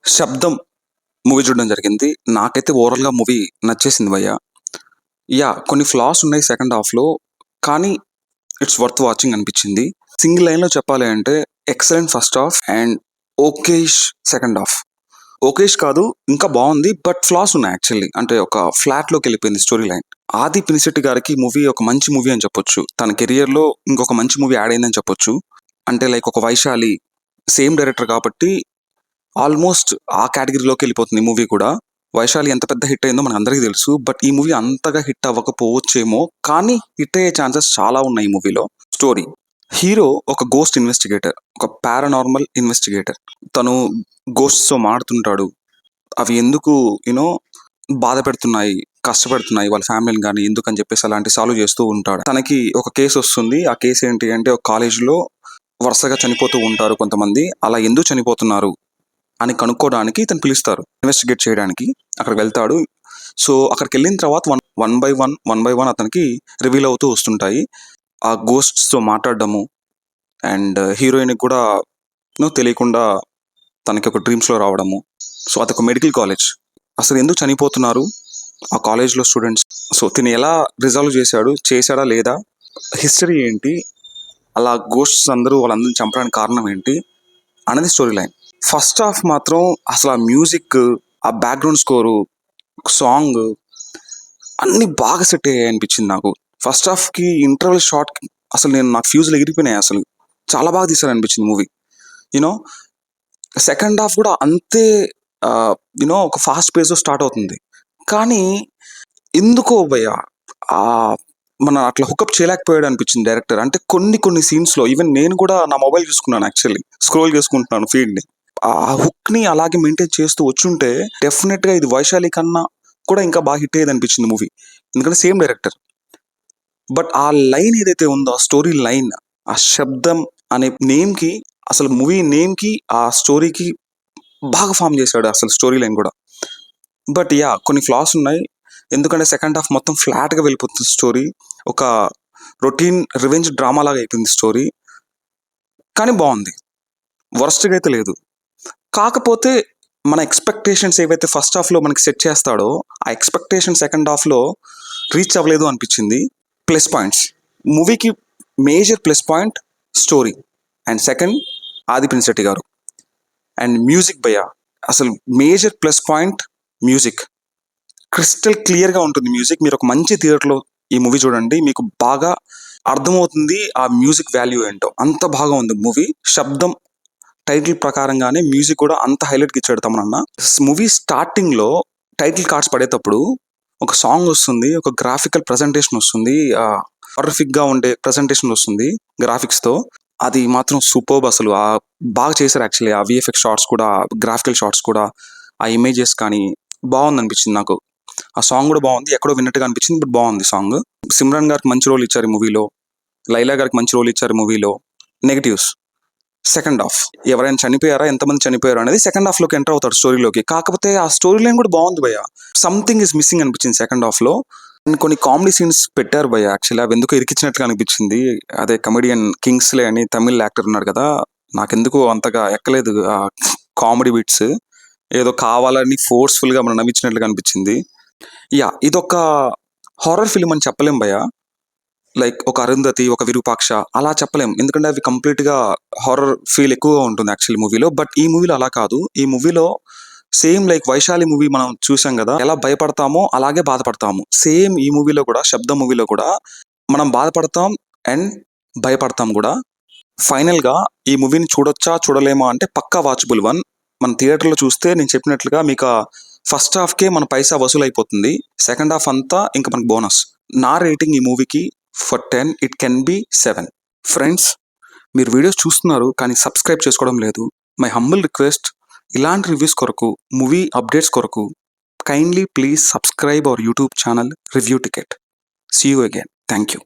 'శబ్దం' మూవీ చూడడం జరిగింది. నాకైతే ఓవరాల్‌గా మూవీ నచ్చేసింది భయ్యా. కొన్ని ఫ్లాస్ ఉన్నాయి సెకండ్ హాఫ్‌లో. కానీ ఇట్స్ వర్త్ వాచింగ్ అనిపించింది. సింగిల్ లైన్‌లో చెప్పాలి అంటే excellent first half and okayish second half. Okayish కాదు, ఇంకా బావుంది. బట్ ఫ్లాస్ ఉన్నాయి యాక్చువల్లీ. అంటే ఒక ఫ్లాట్‌లోకెళ్ళిపోయింది స్టోరీ లైన్. ఆది పినిశెట్టి గారికి మూవీ ఒక మంచి మూవీ అని చెప్పొచ్చు. తన కెరియర్‌లో ఇంకొక మంచి మూవీ యాడ్ అయిందని చెప్పొచ్చు. అంటే లైక్ ఒక 'వైశాలి' సేమ్ డైరెక్టర్ కాబట్టి ఆల్మోస్ట్ ఆ కేటగిరీలోకి వెళ్ళిపోతుంది ఈ మూవీ కూడా. 'వైశాలి' ఎంత పెద్ద హిట్ అయిందో మనందరికీ తెలుసు. బట్ ఈ మూవీ అంతగా హిట్ అవ్వకపోవచ్చేమో, కానీ హిట్ అయ్యే ఛాన్సెస్ చాలా ఉన్నాయి ఈ మూవీలో. స్టోరీ: హీరో ఒక గోస్ట్ ఇన్వెస్టిగేటర్, ఒక పారానార్మల్ ఇన్వెస్టిగేటర్. తను గోస్ట్స్‌తో మాడుతుంటాడు. అవి ఎందుకు బాధ పెడుతున్నాయి, కష్టపెడుతున్నాయి వాళ్ళ ఫ్యామిలీని గానీ ఎందుకని చెప్పేసి అలాంటి సాల్వ్ చేస్తూ ఉంటాడు. తనకి ఒక కేసు వస్తుంది. ఆ కేసు ఏంటి అంటే, ఒక కాలేజ్‌లో వరుసగా చనిపోతూ ఉంటారు కొంతమంది. అలా ఎందుకు చనిపోతున్నారు అని కనుక్కోవడానికి ఇతను పిలుస్తారు, ఇన్వెస్టిగేట్ చేయడానికి. అక్కడికి వెళ్తాడు. సో అక్కడికెళ్ళిన తర్వాత వన్ బై వన్ అతనికి రివీల్ అవుతూ వస్తుంటాయి. ఆ గోస్ట్స్‌తో మాట్లాడడము అండ్ హీరోయిన్‌కి కూడా తెలియకుండా తనకి ఒక డ్రీమ్స్‌లో రావడము. సో అదొక మెడికల్ కాలేజ్. అసలు ఎందుకు చనిపోతున్నారు ఆ కాలేజ్‌లో స్టూడెంట్స్? సో తిను ఎలా రిజాల్వ్ చేశాడా లేదా? హిస్టరీ ఏంటి? అలా గోస్ట్స్ వాళ్ళందరిని చంపడానికి కారణం ఏంటి అనేది స్టోరీ లైన్. ఫస్ట్ హాఫ్ మాత్రం అసలు ఆ మ్యూజిక్, ఆ బ్యాక్గ్రౌండ్ స్కోరు, సాంగ్ అన్నీ బాగా సెట్ అయ్యాయి అనిపించింది నాకు. ఫస్ట్ హాఫ్‌కి ఇంటర్వెల్ షాట్‌కి అసలు నాకు ఫ్యూజులు ఎగిరిపోయినాయి అసలు. చాలా బాగా తీశారనిపించింది మూవీ. సెకండ్ హాఫ్ కూడా అంతే ఒక ఫాస్ట్ పేస్‌లో స్టార్ట్ అవుతుంది. కానీ ఎందుకో భయ్యా మన అట్లా హుకప్ చేయలేకపోయాడు అనిపించింది డైరెక్టర్. అంటే కొన్ని సీన్స్‌లో ఈవెన్ నేను కూడా నా మొబైల్ చూసుకున్నాను యాక్చువల్లీ. స్క్రోల్ చేసుకుంటున్నాను ఫీడ్‌ని. ఆ హుక్‌ని అలాగే మెయింటైన్ చేస్తూ వచ్చుంటే డెఫినెట్‌గా ఇది 'వైశాలి' కన్నా కూడా ఇంకా బాగా హిట్ అయ్యేది అనిపించింది మూవీ. ఎందుకంటే సేమ్ డైరెక్టర్. బట్ ఆ లైన్ ఏదైతే ఉందో, ఆ స్టోరీ లైన్, ఆ 'శబ్దం' అనే నేమ్‌కి, అసలు మూవీ నేమ్‌కి, ఆ స్టోరీకి బాగా ఫార్మ్ చేశాడు అసలు స్టోరీ లైన్ కూడా. బట్ కొన్ని ఫ్లాస్ ఉన్నాయి. ఎందుకంటే సెకండ్ హాఫ్ మొత్తం ఫ్లాట్‌గా వెళ్ళిపోతుంది స్టోరీ. ఒక రొటీన్ రివెంజ్ డ్రామా లాగా అయిపోయింది స్టోరీ. కానీ బాగుంది. వరస్ట్‌గా అయితే లేదు. కాకపోతే మన ఎక్స్‌పెక్టేషన్స్ ఏవైతే ఫస్ట్ హాఫ్‌లో మనకి సెట్ చేస్తాడో, ఆ ఎక్స్‌పెక్టేషన్ సెకండ్ హాఫ్‌లో రీచ్ అవ్వలేదు అనిపించింది. ప్లస్ పాయింట్స్: మూవీకి major plus point story and second ఆది పినిశెట్టి గారు. అండ్ మ్యూజిక్ భయ్యా, అసలు major plus point music. Crystal క్లియర్‌గా ఉంటుంది మ్యూజిక్. మీరు ఒక మంచి థియేటర్‌లో ఈ మూవీ చూడండి. మీకు బాగా అర్థమవుతుంది ఆ మ్యూజిక్ వాల్యూ ఏంటో. అంత బాగా ఉంది మూవీ. 'శబ్దం' టైటిల్ ప్రకారంగానే మ్యూజిక్ కూడా అంత హైలైట్‌గా ఇచ్చాడు తమనన్న. మూవీ స్టార్టింగ్‌లో టైటిల్ కార్డ్స్ పడేటప్పుడు ఒక సాంగ్ వస్తుంది. ఒక గ్రాఫికల్ ప్రజెంటేషన్ వస్తుంది. హారిఫిక్‌గా ఉండే ప్రజెంటేషన్ వస్తుంది గ్రాఫిక్స్‌తో. అది మాత్రం సూపర్బ్ అసలు. బాగా చేశారు యాక్చువల్లీ. ఆ వీఎఫ్ఎక్స్ షాట్స్ కూడా, గ్రాఫికల్ షాట్స్ కూడా, ఆ ఇమేజెస్ కానీ బాగుందనిపించింది నాకు. ఆ సాంగ్ కూడా బాగుంది. ఎక్కడో విన్నట్టుగా అనిపించింది. బట్ బాగుంది సాంగ్. సిమ్రాన్ గారికి మంచి రోల్ ఇచ్చారు ఈ మూవీలో. లైలా గారికి మంచి రోల్ ఇచ్చారు మూవీలో. Negatives: second half. ఎవరైనా చనిపోయారా, ఎంతమంది చనిపోయారు అనేది సెకండ్ హాఫ్‌లోకి ఎంటర్ అవుతాడు స్టోరీలోకి. కాకపోతే ఆ స్టోరీ లైన్ కూడా బాగుంది భయ్యా. సంథింగ్ ఈస్ మిస్సింగ్ అనిపించింది సెకండ్ హాఫ్‌లో. అండ్ కొన్ని కామెడీ సీన్స్ పెట్టారు భయ్యా యాక్చువల్లీ. అవి ఎందుకో ఇరికించినట్టుగా అనిపించింది. అదే కమెడియన్ కింగ్స్లే అని తమిళ్ యాక్టర్ ఉన్నాడు కదా, నాకెందుకో అంతగా ఎక్కలేదు ఆ కామెడీ బిట్స్. ఏదో కావాలని ఫోర్స్‌ఫుల్‌గా మనం నవ్వించినట్లుగా అనిపించింది. ఇదొక హారర్ ఫిల్మ్ అని చెప్పలేం భయ్యా. లైక్ ఒక 'అరుంధతి', ఒక 'విరూపాక్ష' అలా చెప్పలేం. ఎందుకంటే అవి కంప్లీట్‌గా హారర్ ఫీల్ ఎక్కువగా ఉంటుంది యాక్చువల్లీ మూవీలో. బట్ ఈ మూవీలో అలా కాదు. ఈ మూవీలో సేమ్ లైక్ 'వైశాలి' మూవీ మనం చూసాం కదా, ఎలా భయపడతామో అలాగే బాధపడతాము. సేమ్ ఈ మూవీలో కూడా, 'శబ్దం' మూవీలో కూడా మనం బాధపడతాం అండ్ భయపడతాం కూడా. ఫైనల్‌గా ఈ మూవీని చూడొచ్చా, చూడలేమా అంటే పక్కా వాచబుల్ వన్. మన థియేటర్‌లో చూస్తే నేను చెప్పినట్లుగా మీకు ఫస్ట్ హాఫ్‌కే మన పైసా వసూలైపోతుంది. సెకండ్ హాఫ్ అంతా ఇంకా మనకు బోనస్. నా రేటింగ్ ఈ మూవీకి for 10 it can be 7. Friends, మీరు వీడియోస్ చూస్తున్నారు కానీ సబ్స్క్రైబ్ చేసుకోవడం లేదు. మై హంబుల్ రిక్వెస్ట్, ఇలాంటి రివ్యూస్ కొరకు, మూవీ అప్డేట్స్ కొరకు kindly please subscribe our YouTube channel Review Ticket. See you again. Thank you.